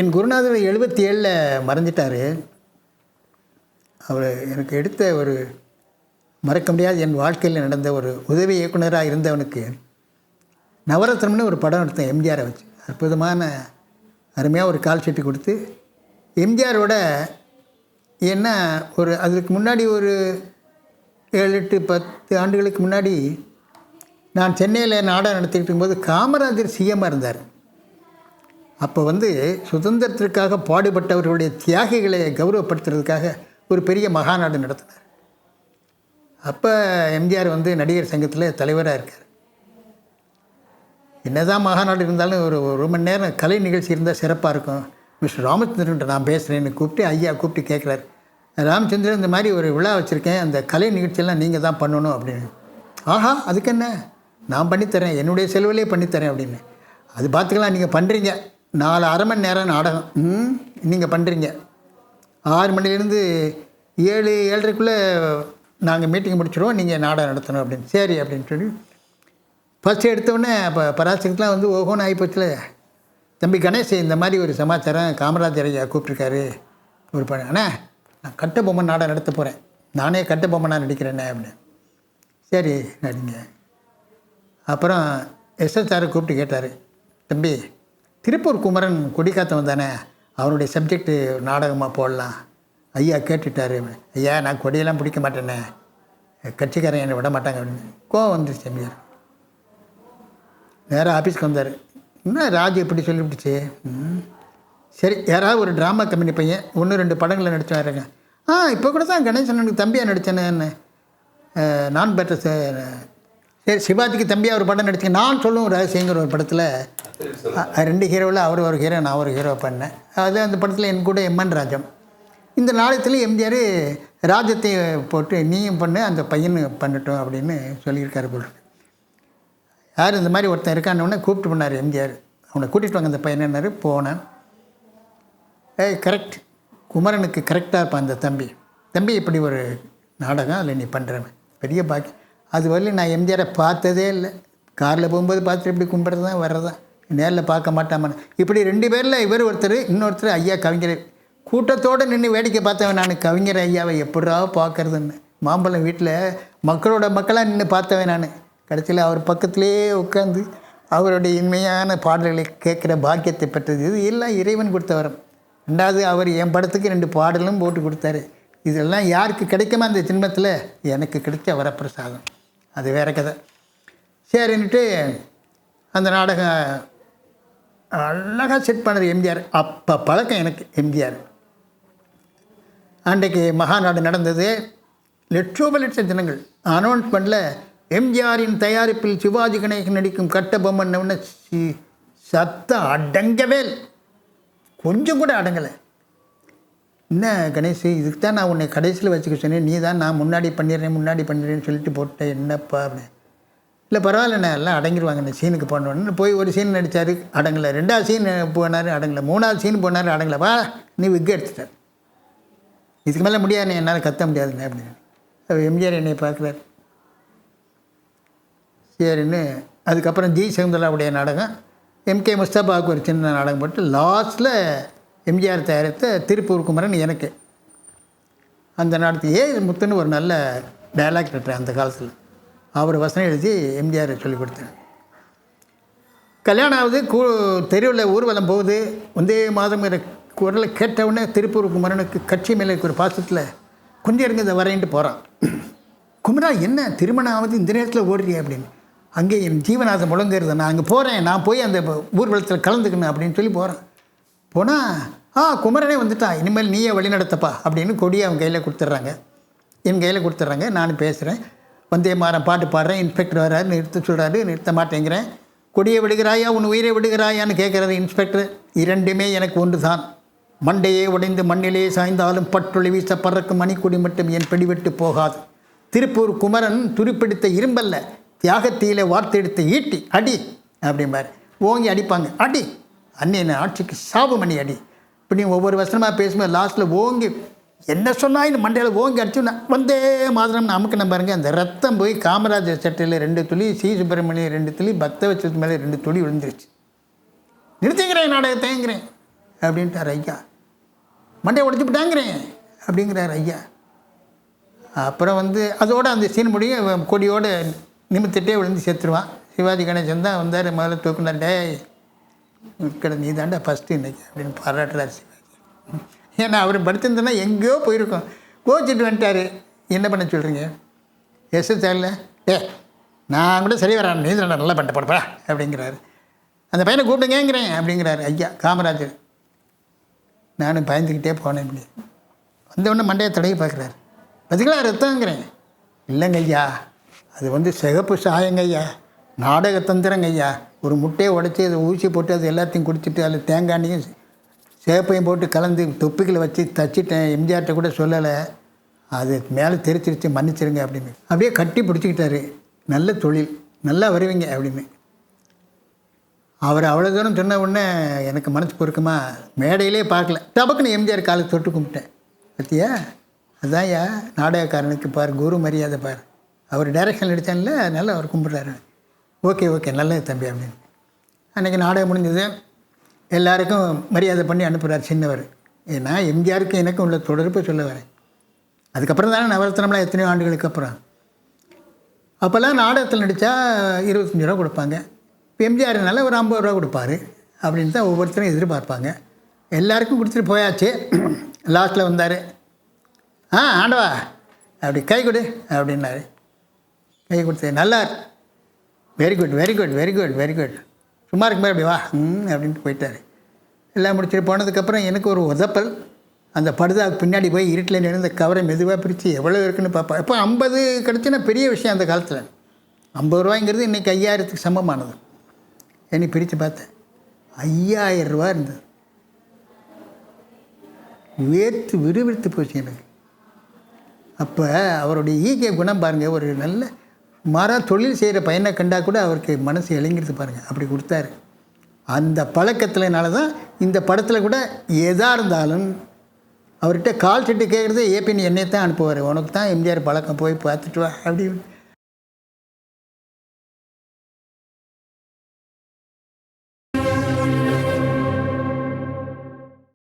என் குருநாதர் 77 மறைஞ்சிட்டார். அவர் எனக்கு எடுத்த ஒரு மறக்க முடியாத என் வாழ்க்கையில் நடந்த ஒரு உதவி இயக்குனராக இருந்தவனுக்கு நவரத்னம்னு ஒரு படம் எடுத்தேன் எம்ஜிஆரை வச்சு. அற்புதமான அருமையாக ஒரு கால் ஷீட்டு கொடுத்து எம்ஜிஆரோட என்ன ஒரு அதுக்கு முன்னாடி ஒரு 7-8-10 ஆண்டுகளுக்கு முன்னாடி நான் சென்னையில் நாடகம் நடத்திட்டு இருக்கும்போது காமராஜர் சிஎம்மாக இருந்தார். அப்போ சுதந்திரத்திற்காக பாடுபட்டவர்களுடைய தியாகிகளை கௌரவப்படுத்துறதுக்காக ஒரு பெரிய மகாநாடு நடத்தினார். அப்போ எம்ஜிஆர் நடிகர் சங்கத்தில் தலைவராக இருக்கார். என்னதான் மகாநாடு இருந்தாலும் ஒரு மணி நேரம் கலை நிகழ்ச்சி இருந்தால் சிறப்பாக இருக்கும். மிஸ்டர் ராமச்சந்திரன்ட்ட நான் பேசுகிறேன்னு கூப்பிட்டு ஐயா கூப்பிட்டு கேட்குறாரு, ராமச்சந்திரன் இந்த மாதிரி ஒரு விழா வச்சுருக்கேன், அந்த கலை நிகழ்ச்சியெல்லாம் நீங்கள் தான் பண்ணணும் அப்படின்னு. ஆஹா, அதுக்கு என்ன, நான் பண்ணித்தரேன், என்னுடைய செலவிலே பண்ணித்தரேன் அப்படின்னு. அது பார்த்துக்கலாம், நீங்கள் பண்ணுறீங்க, 4 அரை மணி நேரம் நாடகம் நீங்கள் பண்ணுறீங்க, 6 மணிலேருந்து 7-7:30க்குள்ளே நாங்கள் மீட்டிங் முடிச்சிடுவோம், நீங்கள் நாடகம் நடத்தணும் அப்படின்னு. சரி அப்படின்னு சொல்லி ஃபஸ்ட்டு எடுத்தோடனே அப்போ பராசக்திலாம் ஓஹோன்னு ஆகிப்போச்சுல. தம்பி கணேஷ், இந்த மாதிரி ஒரு சமாச்சாரம் காமராஜர் ஐயா கூப்பிட்ருக்காரு ஒரு அண்ணா, நான் கட்டபொம்மன் நாடகம் நடத்த போகிறேன், நானே கட்டபொம்மனாக நடிக்கிறேன்னே அப்படின்னு. சரி நடிங்க. அப்புறம் எஸ்எஸ்ஆரை கூப்பிட்டு கேட்டார், தம்பி திருப்பூர் குமரன் கொடிக்காத்தவன் தானே, அவனுடைய சப்ஜெக்டு நாடகமாக போடலாம், ஐயா கேட்டுட்டார். ஐயா நான் கொடியெல்லாம் பிடிக்க மாட்டேனே, கட்சிக்காரன் என்னை விட மாட்டாங்க அப்படின்னு கோவம் வந்துருச்சு எம்ஜிஆர். நேராக ஆஃபீஸ்க்கு வந்தார். என்ன ராஜு எப்படி சொல்லிவிடுச்சு, சரி யாராவது ஒரு ட்ராமா கம்பெனி பையன் 1-2 படங்களில் நடிச்சு வரேங்க. இப்போ கூட தான் கணேசனுக்கு தம்பியாக நடித்தேன்னு நான் பெற்ற சரி சிவாஜிக்கு தம்பியாக ஒரு படம் நடித்தேன், நான் சொல்லும் ரகசியங்கிற ஒரு படத்தில் 2 ஹீரோவில் அவர் ஒரு ஹீரோ நான் ஒரு ஹீரோ பண்ணேன். அது அந்த படத்தில் என் கூட எம்என் ராஜம். இந்த நாளத்தில் எம்ஜிஆர் ராஜத்தை போட்டு நீயும் பண்ணு, அந்த பையனு பண்ணட்டும் அப்படின்னு சொல்லியிருக்காரு போல். யார் இந்த மாதிரி ஒருத்தன் இருக்கான்னு கூப்பிட்டு பண்ணார் எம்ஜிஆர். அவனை கூட்டிகிட்டு வாங்க அந்த பையனார். போனேன். கரெக்ட், குமரனுக்கு கரெக்டாக இருப்பான் அந்த தம்பி இப்படி ஒரு நாடகம் அதில் நீ பண்ணுறேன், பெரிய பாக்கி. அது வரலையும் நான் எம்ஜிஆரை பார்த்ததே இல்லை. காரில் போகும்போது பார்த்துட்டு இப்படி கும்பிட்றது தான் வர்றதான், நேரில் பார்க்க மாட்டாமன்னு. இப்படி 2 பேரில் இவர் ஒருத்தர், இன்னொருத்தர் ஐயா கவிஞர். கூட்டத்தோடு நின்று வேடிக்கை பார்த்தவன் நான், கவிஞர் ஐயாவை எப்படா பார்க்குறதுன்னு. மாம்பழம் வீட்டில் மக்களோட மக்களாக நின்று பார்த்தவன் நான். கடைசியில் அவர் பக்கத்திலே உட்காந்து அவருடைய இனிமையான பாடல்களை கேட்குற பாக்கியத்தை பெற்றது. இது எல்லாம் இறைவன் கொடுத்த வரம். 2வது அவர் என் படத்துக்கு 2 பாடலும் போட்டு கொடுத்தாரு. இதெல்லாம் யாருக்கு கிடைக்குமா அந்த ஜென்மத்தில், எனக்கு கிடைச்ச வரப்பிரசாதம், அது வேறு கதை. சரின்ட்டு அந்த நாடகம் அழகாக செட் பண்ணது எம்ஜிஆர். அப்போ பழக்கம் எனக்கு எம்ஜிஆர். அன்றைக்கு மகாநாடு நடந்தது. லட்சோப ஜனங்கள். அனௌன்ஸ்மெண்ட்டில் எம்ஜிஆரின் தயாரிப்பில் சிவாஜி கணேசன் நடிக்கும் கட்டபொம்மன் சத்தம் அடங்கவே கொஞ்சம் கூட அடங்கலை. என்ன கணேஷ், இதுக்கு தான் நான் உன்னை கடைசியில் வச்சுக்க சொன்னேன், நீ தான் நான் முன்னாடி பண்ணிடுறேன்னு சொல்லிட்டு போட்டேன், என்னப்பா அப்படின்னு. இல்லை பரவாயில்லண்ணே, எல்லாம் அடங்கிடுவாங்க, இந்த சீனுக்கு போனோன்னு போய் ஒரு சீன் நடித்தார், அடங்கலை. 2வது சீன் போனார், அடங்கலை. 3வது சீன் போனார், அடங்கலை. வா நீ விக்கு எடுத்துட்டார், இதுக்கு மேலே முடியாதுண்ணே, என்னால் கத்த முடியாதுண்ணே அப்படின்னு. எம்ஜிஆர் என்னை பார்க்குறாரு. சரின்னு அதுக்கப்புறம் ஜி சகுந்தலாவுடைய நாடகம், எம்கே முஸ்தபாவுக்கு ஒரு சின்ன நாடகம் போட்டு லாஸ்ட்டில் எம்ஜிஆர் தயாரித்த திருப்பூர் குமரன் எனக்கு. அந்த நாடகத்தை முத்துன்னு ஒரு நல்ல டயலாக் ரைட்டர் அந்த காலத்தில், அவர் வசனம் எழுதி எம்ஜிஆர் சொல்லிக் கொடுத்தார். கல்யாணம் ஆகுது, தெருவில் ஊர்வலம் போகுது, வந்தே மாதங்கிற குரலை கேட்டவுடனே திருப்பூர் குமரனுக்கு கட்சி மேலே ஒரு பாசத்தில் கொஞ்சம் இருங்க இதை வரையின்ட்டு போகிறான். குமரா என்ன திருமணம் ஆகுது இந்த நேரத்தில் ஓடுறிய அப்படின்னு. அங்கே என் ஜீவநாதம் முழங்குறது, நான் அங்கே போகிறேன், நான் போய் அந்த ஊர்வலத்தில் கலந்துக்கணும் அப்படின்னு சொல்லி போகிறேன். போனால் குமரனே வந்துட்டான், இனிமேல் நீயே வழி நடத்தப்பா அப்படின்னு கொடியை அவன் கையில் கொடுத்துட்றாங்க, என் கையில் கொடுத்துட்றாங்க. நான் பேசுகிறேன், வந்தே மாறன் பாட்டு பாடுறேன். இன்ஸ்பெக்டர் வர்றாரு, நிறுத்த சொல்கிறாரு, நிறுத்த மாட்டேங்கிறேன். கொடியை விடுகிறாயா, உன் உயிரை விடுகிறாயான்னு கேட்குறாரு இன்ஸ்பெக்டர். 2மே எனக்கு ஒன்று தான், மண்டையே உடைந்து மண்ணிலே சாய்ந்தாலும் பற்றொளி வீச பறக்கும் மணிக்குடி மட்டும் என் பிடிவிட்டு போகாது. திருப்பூர் குமரன் துருப்பிடித்த இரும்பல்ல, தியாகத்தியில் வார்த்தெடுத்த ஈட்டி, அடி அப்படிம்பார். ஓங்கி அடிப்பாங்க, அடி அன்னியன் ஆட்சிக்கு சாபமணி அடி. இப்படி ஒவ்வொரு வசனமாக பேசும்போது லாஸ்ட்டில் ஓங்கி என்ன சொன்னால் இந்த மண்டையில் ஓங்கி அடிச்சு வந்தே மாதிரம் அமுக்கின பாருங்க. அந்த ரத்தம் போய் காமராஜர் சட்டையில் 2 துளி, சி சுப்பிரமணியம் 2 துளி, பக்தவச்சத்து மேலே 2 துளி விழுந்துருச்சு. நிறுத்திக்கிறேன் நாடகத்தைங்கிறேன். அப்படின்ட்டார் ஐயா. மண்டையை உடச்சி விட்டாங்கிறேன் அப்படிங்கிறார் ஐயா. அப்புறம் அதோடு அந்த சீன் முடியும், கொடியோடு நிமித்திட்டே விழுந்து செத்துருவான். சிவாஜி கணேசன் தான் வந்தார், முதல்ல தூக்குனார். டேய் கிட நீ தாண்டா ஃபஸ்ட்டு இன்றைக்கி அப்படின்னு பாராட்டுறார் சிவாஜி. ஏன்னா அவர் படுத்திருந்தேன்னா எங்கேயோ போயிருக்கோம். கோச்சிட்டு வந்துட்டார். என்ன பண்ண சொல்கிறீங்க? எஸ்எஸ்ஆரில் நான் கூட சரி வரான், நீ தான் நல்லா பண்ணிட்டு போடுப்பா அப்படிங்கிறாரு. அந்த பையனை கூப்பிடுங்கிறேன் அப்படிங்கிறாரு ஐயா காமராஜர். நானும் பயந்துக்கிட்டே போனேன். இப்படி வந்தவொடனே மண்டையை தடவி பார்க்குறாரு. அதுக்கெல்லாம் ரத்தங்கிறேன். இல்லைங்க ஐயா, அது சிகப்பு சாயங்க ஐயா, நாடக தந்திரங்க ஐயா. ஒரு முட்டையை உடச்சி அதை ஊசி போட்டு அது எல்லாத்தையும் குடிச்சிட்டு அதில் தேங்காண்டையும் சேப்பையும் போட்டு கலந்து தொப்பிகளை வச்சு தச்சிட்டேன். எம்ஜிஆர்கிட்ட கூட சொல்லலை, அது மேலே தெரிச்சிருச்சு, மன்னிச்சிருங்க அப்படின்னு. அப்படியே கட்டி பிடிச்சிக்கிட்டாரு. நல்ல தொழில், நல்லா வருவீங்க அப்படின்னு. அவர் அவ்வளோ தூரம் சொன்ன உடனே எனக்கு மனசு பொறுக்குமா, மேடையிலே பார்க்கல, டபக்குன்னு எம்ஜிஆர் காலை தொட்டு கும்பிட்டேன். பற்றியா, அதான்யா நாடகக்காரனுக்கு பார் குரு மரியாதை பார். அவர் டைரக்ஷன் நடித்தான்ல, அதனால் அவர் கும்பிட்றாரு. ஓகே ஓகே நல்லது தம்பி அப்படின்னு. அன்றைக்கி நாடகம் முடிஞ்சது. எல்லாருக்கும் மரியாதை பண்ணி அனுப்புகிறார் சின்னவர். ஏன்னா எம்ஜிஆருக்கு எனக்கும் உள்ள தொடர்பு சொல்ல வரேன். அதுக்கப்புறம் தானே நவரத்னம்லாம் எத்தனையோ ஆண்டுகளுக்கு அப்புறம். அப்போல்லாம் நாடகத்தில் நடித்தா 25 ரூபா கொடுப்பாங்க. இப்போ எம்ஜிஆர்னால ஒரு 50 ரூபா கொடுப்பாரு அப்படின்னு தான் ஒவ்வொருத்தரும் எதிர்பார்ப்பாங்க. எல்லாருக்கும் கொடுத்துட்டு போயாச்சு. லாஸ்ட்டில் வந்தார். ஆண்டவா அப்படி கை கொடு அப்படின்னாரு. கை கொடுத்து நல்லார், very good very good very good very good, சும்மா இருக்கும்போது அப்படி வா அப்படின்ட்டு போயிட்டார். எல்லாம் முடிச்சுட்டு போனதுக்கப்புறம் எனக்கு ஒரு உதப்பல். அந்த படுதாவுக்கு பின்னாடி போய் இருட்டில் நின்று கவரை மெதுவாக பிரித்து எவ்வளோ இருக்குன்னு பார்ப்பேன். இப்போ 50 கிடச்சுன்னா பெரிய விஷயம் அந்த காலத்தில். 50 ரூபாய்ங்கிறது இன்றைக்கி 5000க்கு சமமானது. என்னை பிரித்து பார்த்தேன், 5000 ரூபா இருந்தது. வேர்த்து விறுவிறுத்து போச்சு எனக்கு. அப்போ அவருடைய ஈகை குணம் பாருங்கள். ஒரு நல்ல மாறாக தொழில் செய்கிற பையனை கண்டால் கூட அவருக்கு மனசு இளைங்கிறது பாருங்கள். அப்படி கொடுத்தாரு. அந்த பழக்கத்தினால தான் இந்த படத்தில் கூட எதாக இருந்தாலும் அவர்கிட்ட கால் சட்டு கேட்குறது ஏபின்னு என்னை தான் அனுப்புவார். உனக்கு தான் எம்ஜிஆர் பழக்கம், போய் பார்த்துட்டு வா அப்படி